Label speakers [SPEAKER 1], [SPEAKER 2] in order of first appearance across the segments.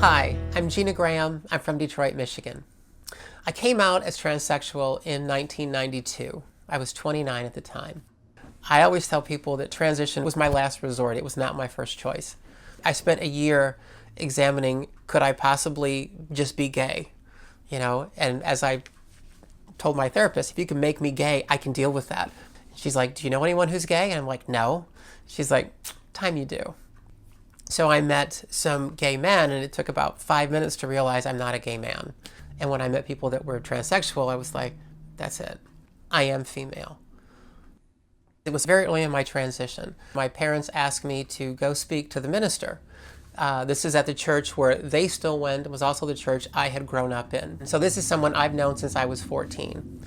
[SPEAKER 1] Hi, I'm Gina Graham. I'm from Detroit, Michigan. I came out as transsexual in 1992. I was 29 at the time. I always tell people that transition was my last resort. It was not my first choice. I spent a year examining, could I possibly just be gay? And as I told my therapist, if you can make me gay, I can deal with that. She's like, do you know anyone who's gay? And I'm like, no. She's like, time you do. So I met some gay men, and it took about 5 minutes to realize I'm not a gay man. And when I met people that were transsexual, I was like, that's it. I am female. It was very early in my transition. My parents asked me to go speak to the minister. This is at the church where they still went. It was also the church I had grown up in. So this is someone I've known since I was 14.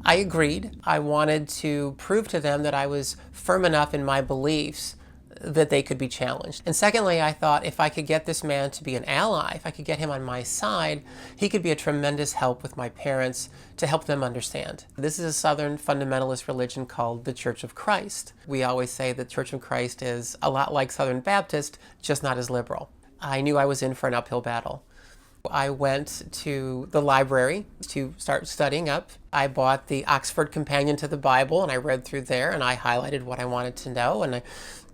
[SPEAKER 1] I agreed. I wanted to prove to them that I was firm enough in my beliefs that they could be challenged. And secondly, I thought if I could get this man to be an ally, if I could get him on my side, he could be a tremendous help with my parents to help them understand. This is a Southern fundamentalist religion called the Church of Christ. We always say the Church of Christ is a lot like Southern Baptist, just not as liberal. I knew I was in for an uphill battle. I went to the library to start studying up. I bought the Oxford Companion to the Bible, and I read through there, and I highlighted what I wanted to know, and I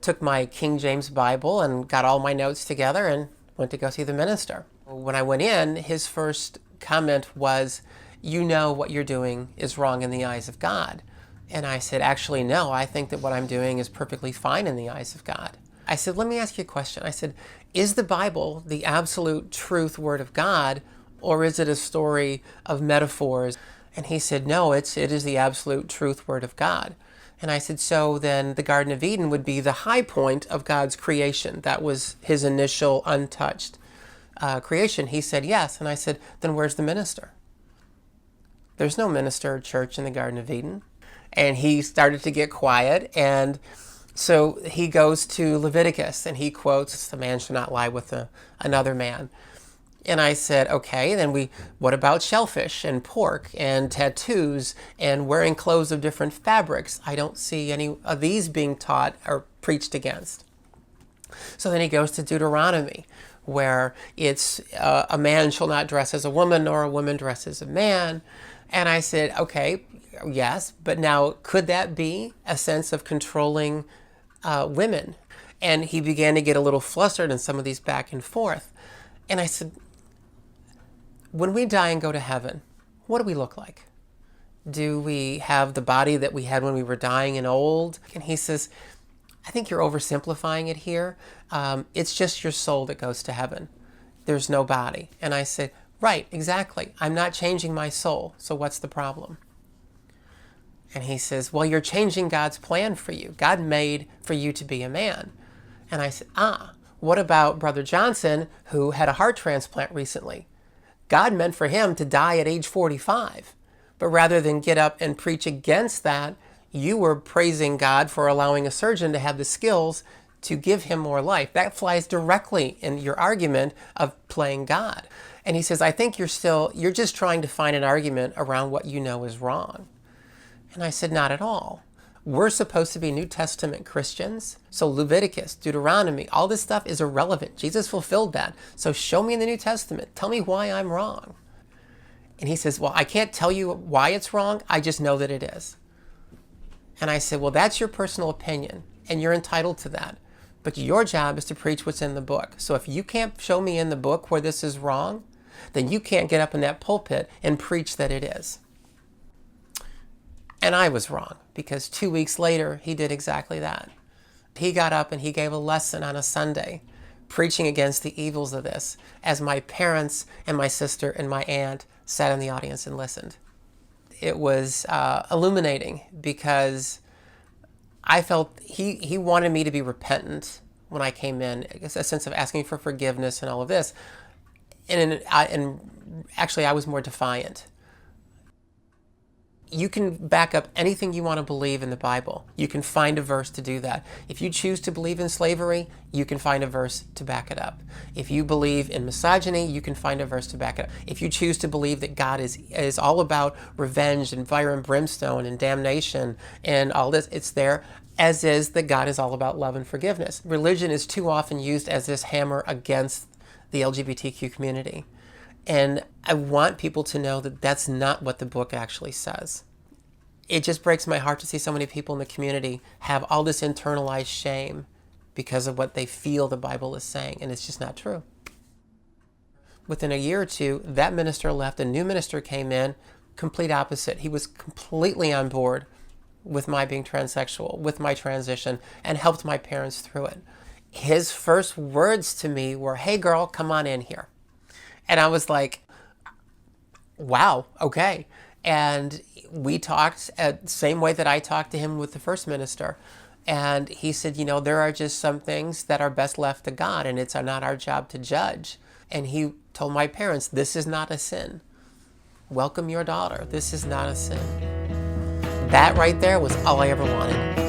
[SPEAKER 1] took my King James Bible and got all my notes together and went to go see the minister. When I went in, his first comment was, you know what you're doing is wrong in the eyes of God. And I said, actually, no, I think that what I'm doing is perfectly fine in the eyes of God. I said, let me ask you a question. I said, is the Bible the absolute truth word of God, or is it a story of metaphors? And he said, no, it is the absolute truth word of God. And I said, so then the Garden of Eden would be the high point of God's creation. That was his initial untouched creation. He said, yes. And I said, then where's the minister? There's no minister or church in the Garden of Eden. And he started to get quiet. And so he goes to Leviticus and he quotes, the man shall not lie with another man. And I said, okay, then what about shellfish and pork and tattoos and wearing clothes of different fabrics? I don't see any of these being taught or preached against. So then he goes to Deuteronomy, where it's a man shall not dress as a woman, nor a woman dress as a man. And I said, okay, yes, but now could that be a sense of controlling women? And he began to get a little flustered in some of these back and forth. And I said, when we die and go to heaven, what do we look like? Do we have the body that we had when we were dying and old? And he says, I think you're oversimplifying it here. It's just your soul that goes to heaven. There's no body. And I said, right, exactly. I'm not changing my soul. So what's the problem? And he says, well, you're changing God's plan for you. God made for you to be a man. And I said, what about Brother Johnson, who had a heart transplant recently? God meant for him to die at age 45. But rather than get up and preach against that, you were praising God for allowing a surgeon to have the skills to give him more life. That flies directly in your argument of playing God. And he says, I think you're just trying to find an argument around what you know is wrong. And I said, not at all. We're supposed to be New Testament Christians. So Leviticus, Deuteronomy, all this stuff is irrelevant. Jesus fulfilled that. So show me in the New Testament. Tell me why I'm wrong. And he says, well, I can't tell you why it's wrong. I just know that it is. And I said, well, that's your personal opinion, and you're entitled to that. But your job is to preach what's in the book. So if you can't show me in the book where this is wrong, then you can't get up in that pulpit and preach that it is. And I was wrong, because 2 weeks later, he did exactly that. He got up and he gave a lesson on a Sunday, preaching against the evils of this, as my parents and my sister and my aunt sat in the audience and listened. It was illuminating, because I felt he wanted me to be repentant when I came in, a sense of asking for forgiveness and all of this. And actually, I was more defiant. You can back up anything you want to believe in the Bible. You can find a verse to do that. If you choose to believe in slavery, you can find a verse to back it up. If you believe in misogyny, you can find a verse to back it up. If you choose to believe that God is all about revenge and fire and brimstone and damnation and all this, it's there. As is that God is all about love and forgiveness. Religion is too often used as this hammer against the LGBTQ community. And I want people to know that that's not what the book actually says. It just breaks my heart to see so many people in the community have all this internalized shame because of what they feel the Bible is saying, and it's just not true. Within a year or two, that minister left, a new minister came in, complete opposite. He was completely on board with my being transsexual, with my transition, and helped my parents through it. His first words to me were, "Hey girl, come on in here." And I was like, wow, okay. And we talked the same way that I talked to him with the first minister. And he said, there are just some things that are best left to God, and it's not our job to judge. And he told my parents, this is not a sin. Welcome your daughter. This is not a sin. That right there was all I ever wanted.